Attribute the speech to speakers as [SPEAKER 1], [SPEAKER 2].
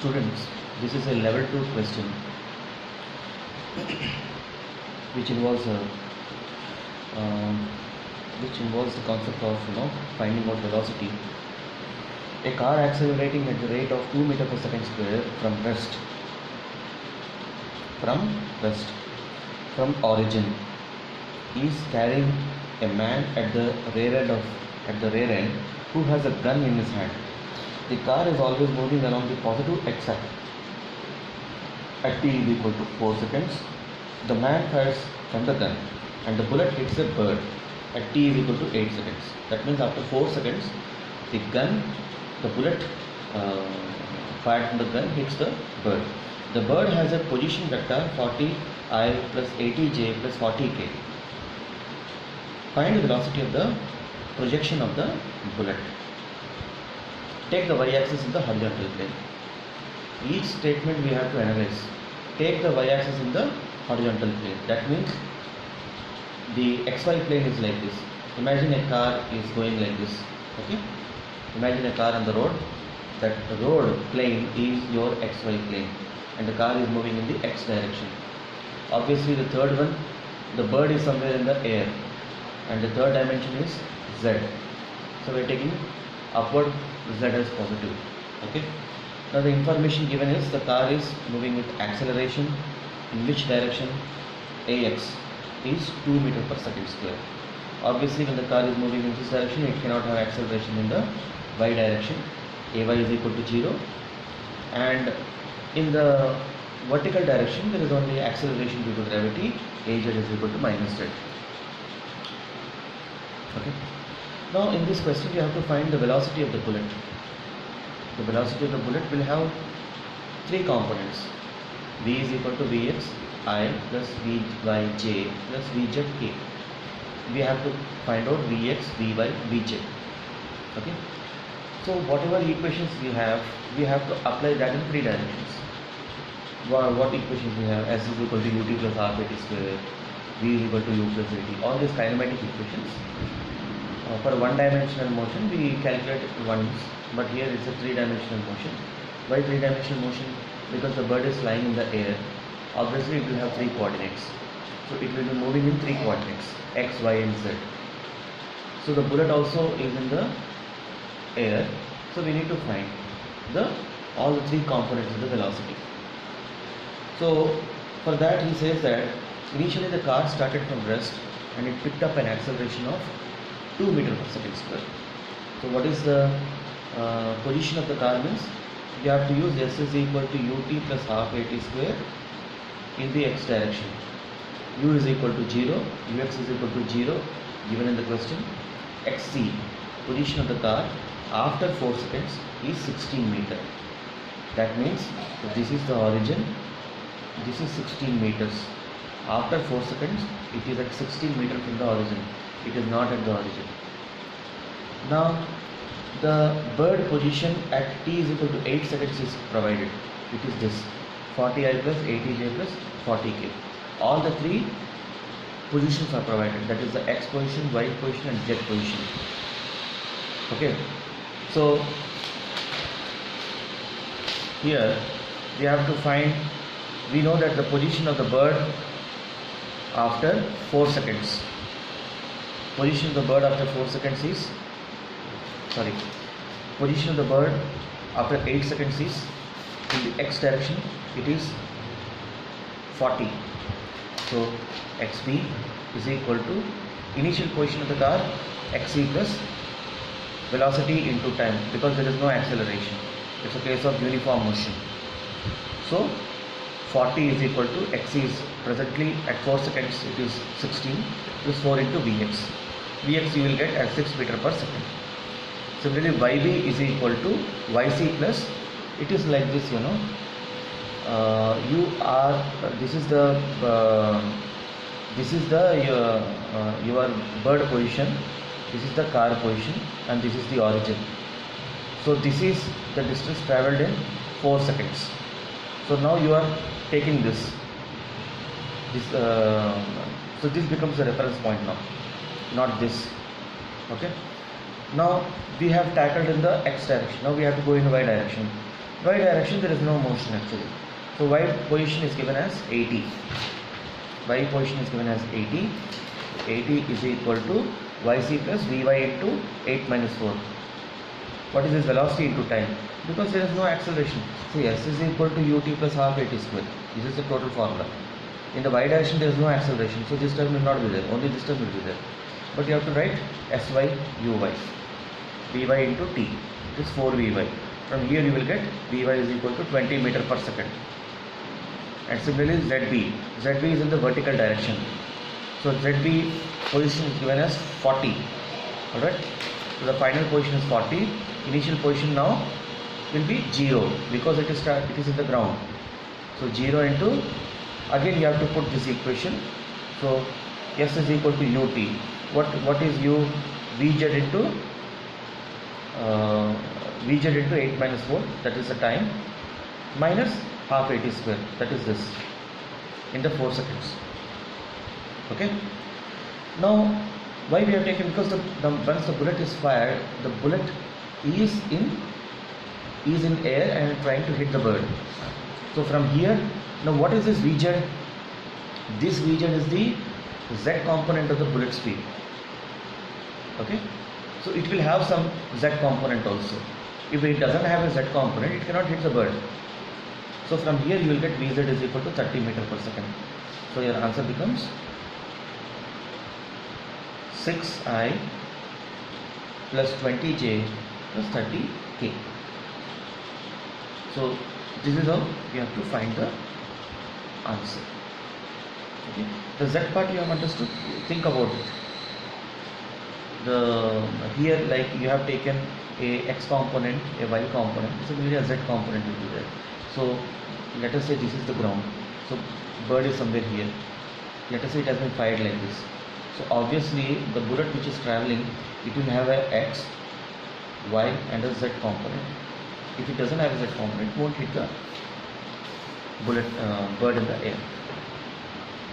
[SPEAKER 1] Students, this is a level 2 question which involves um, the concept of finding out velocity. A car accelerating at the rate of 2 meter per second square from origin is carrying a man at the rear end who has a gun in his hand. The car is always moving along the positive x-axis. At t is equal to 4 seconds, the man fires from the gun and the bullet hits a bird at t is equal to 8 seconds. That means after 4 seconds, the bullet fired from the gun hits the bird. The bird has a position vector 40i plus 80j plus 40k. Find the velocity of the projection of the bullet. Take the y-axis in the horizontal plane. Each statement we have to analyze. Take the y-axis in the horizontal plane. That means the xy plane is like this. Imagine a car is going like this. Okay? Imagine a car on the road. That road plane is your xy plane, and the car is moving in the x direction. Obviously, the third one, the bird is somewhere in the air, and the third dimension is z. So we are taking upward z as positive. Okay. Now the information given is the car is moving with acceleration in which direction? Ax is 2 meter per second square. Obviously, when the car is moving in this direction, it cannot have acceleration in the y direction. Ay is equal to 0, and in the vertical direction there is only acceleration due to gravity. Az is equal to minus z. Okay. Now in this question we have to find the velocity of the bullet. The velocity of the bullet will have three components. V is equal to Vx I plus Vyj plus Vzk. We have to find out Vx, Vy, Vj. Okay. So whatever equations we have to apply that in three dimensions. What equations we have? S is equal to ut plus r/t square, V is equal to u plus at. All these kinematic equations. For one-dimensional motion we calculate it once, but here it's a three-dimensional motion. Why three-dimensional motion? Because the bird is flying in the air. Obviously it will have three coordinates, so it will be moving in three coordinates, x, y and z. So the bullet also is in the air, so we need to find all the three components of the velocity. So for that he says that initially the car started from rest and it picked up an acceleration of 2 meter per second square. So what is the position of the car means? You have to use S is equal to ut plus half at square in the x direction. U is equal to 0, ux is equal to 0 given in the question. Xc, position of the car after 4 seconds is 16 meter. That means this is the origin, this is 16 meters. After 4 seconds it is at 16 meter from the origin. It is not at the origin. Now the bird position at t is equal to 8 seconds is provided. It is this 40i plus 80j plus 40k. All the three positions are provided. That is the x position, y position and z position. Okay. So here we have to find, we know that the position of the bird after 4 seconds. Position of the bird after 4 seconds is, position of the bird after 8 seconds is in the x direction, it is 40. So xb is equal to initial position of the car, xe plus velocity into time, because there is no acceleration. It's a case of uniform motion. So 40 is equal to xe is presently at 4 seconds, it is 16 plus 4 into Vx. Vx you will get as 6 meter per second. Similarly, Yb is equal to Yc plus, it is like this, this is the your bird position, this is the car position, and this is the origin. So this is the distance travelled in 4 seconds. So now you are taking this. So this becomes the reference point now, not this. Okay. Now we have tackled in the x direction. Now we have to go in y direction. Y direction there is no motion actually. So Y position is given as 80. Y position is given as 80. 80 is equal to Yc plus Vy into 8 minus 4. What is this velocity into time? Because there is no acceleration. So S is equal to ut plus half at square. This is the total formula. In the Y direction there is no acceleration, so this term will not be there. Only this term will be there. But you have to write Sy uy. Vy into t. It is 4 Vy. From here you will get Vy is equal to 20 meter per second. And similarly Zb. Zb is in the vertical direction. So Zb position is given as 40. Alright. So the final position is 40. Initial position now will be 0 because it is in the ground. So 0 into, again you have to put this equation. So S is equal to ut. What is u? Vz into Vz into 8 minus 4, that is the time, minus half at square, that is this, in the 4 seconds. Okay. Now why we have taken, because once the bullet is fired, the bullet is in air and trying to hit the bird. So from here, now what is this Vz? This Vz is the z component of the bullet speed. Okay. So it will have some z component also. If it doesn't have a z component, it cannot hit the bird. So from here you will get Vz is equal to 30 meter per second. So your answer becomes 6I plus 20J plus 30K. So this is how you have to find the answer. Okay. The Z part you have understood. Think about it. Here like you have taken a X component, a Y component, similarly a Z component will be there. So let us say this is the ground. So bird is somewhere here. Let us say it has been fired like this. So obviously the bullet which is traveling, it will have a X, Y and a Z component. If it doesn't have a Z component, it won't hit the bird in the air.